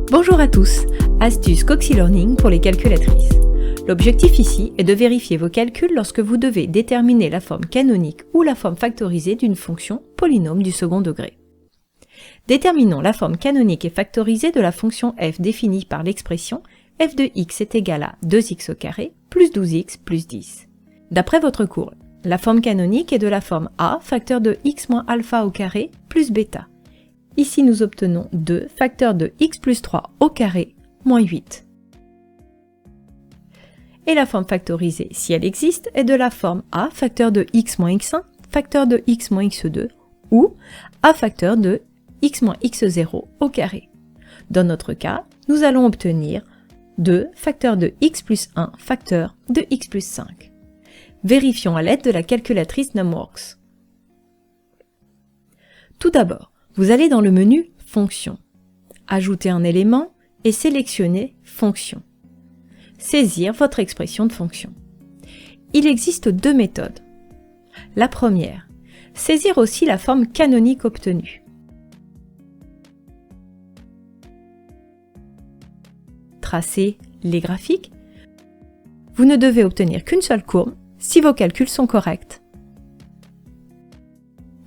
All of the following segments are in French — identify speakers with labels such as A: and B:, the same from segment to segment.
A: Bonjour à tous, astuce Coxy Learning pour les calculatrices. L'objectif ici est de vérifier vos calculs lorsque vous devez déterminer la forme canonique ou la forme factorisée d'une fonction polynôme du second degré. Déterminons la forme canonique et factorisée de la fonction f définie par l'expression f de x est égal à 2x au carré plus 12x plus 10. D'après votre cours, la forme canonique est de la forme a facteur de x moins alpha au carré plus bêta. Ici, nous obtenons 2 facteur de x plus 3 au carré moins 8. Et la forme factorisée, si elle existe, est de la forme a facteur de x moins x1 facteur de x moins x2 ou a facteur de x moins x0 au carré. Dans notre cas, nous allons obtenir 2 facteur de x plus 1 facteur de x plus 5. Vérifions à l'aide de la calculatrice NumWorks. Tout d'abord, vous allez dans le menu « Fonction », ajouter un élément et sélectionner « Fonction ». Saisir votre expression de fonction. Il existe deux méthodes. La première, saisir aussi la forme canonique obtenue. Tracer les graphiques. Vous ne devez obtenir qu'une seule courbe si vos calculs sont corrects.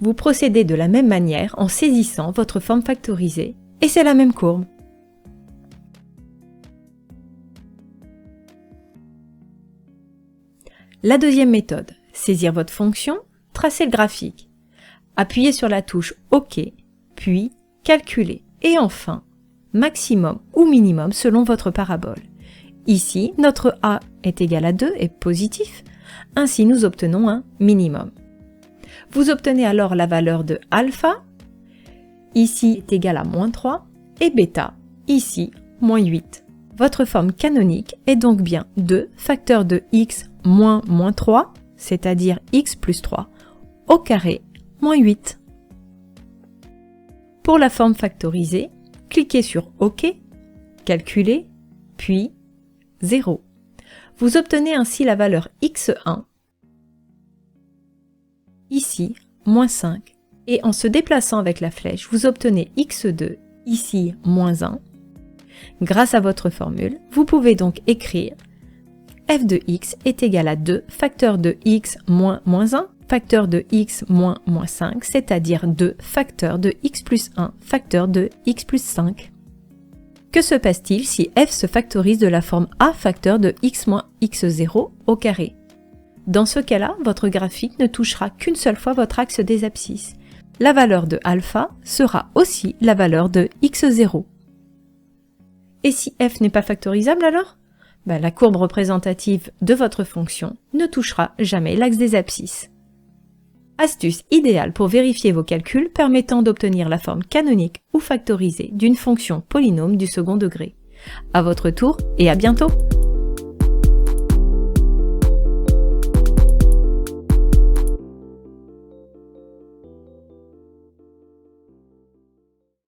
A: Vous procédez de la même manière en saisissant votre forme factorisée et c'est la même courbe. La deuxième méthode, saisir votre fonction, tracer le graphique. Appuyez sur la touche OK, puis calculer et enfin maximum ou minimum selon votre parabole. Ici, notre A est égal à 2 et positif, ainsi nous obtenons un minimum. Vous obtenez alors la valeur de alpha, ici est égal à moins 3, et bêta, ici, moins 8. Votre forme canonique est donc bien 2 facteur de x moins moins 3, c'est-à-dire x plus 3, au carré, moins 8. Pour la forme factorisée, cliquez sur OK, calculez, puis 0. Vous obtenez ainsi la valeur x1, ici, moins 5, et en se déplaçant avec la flèche, vous obtenez x2, ici, moins 1. Grâce à votre formule, vous pouvez donc écrire f de x est égal à 2 facteur de x moins moins 1 facteur de x moins moins 5, c'est-à-dire 2 facteur de x plus 1 facteur de x plus 5. Que se passe-t-il si f se factorise de la forme a facteur de x moins x0 au carré? Dans ce cas-là, votre graphique ne touchera qu'une seule fois votre axe des abscisses. La valeur de alpha sera aussi la valeur de x0. Et si f n'est pas factorisable alors? La courbe représentative de votre fonction ne touchera jamais l'axe des abscisses. Astuce idéale pour vérifier vos calculs permettant d'obtenir la forme canonique ou factorisée d'une fonction polynôme du second degré. À votre tour et à bientôt!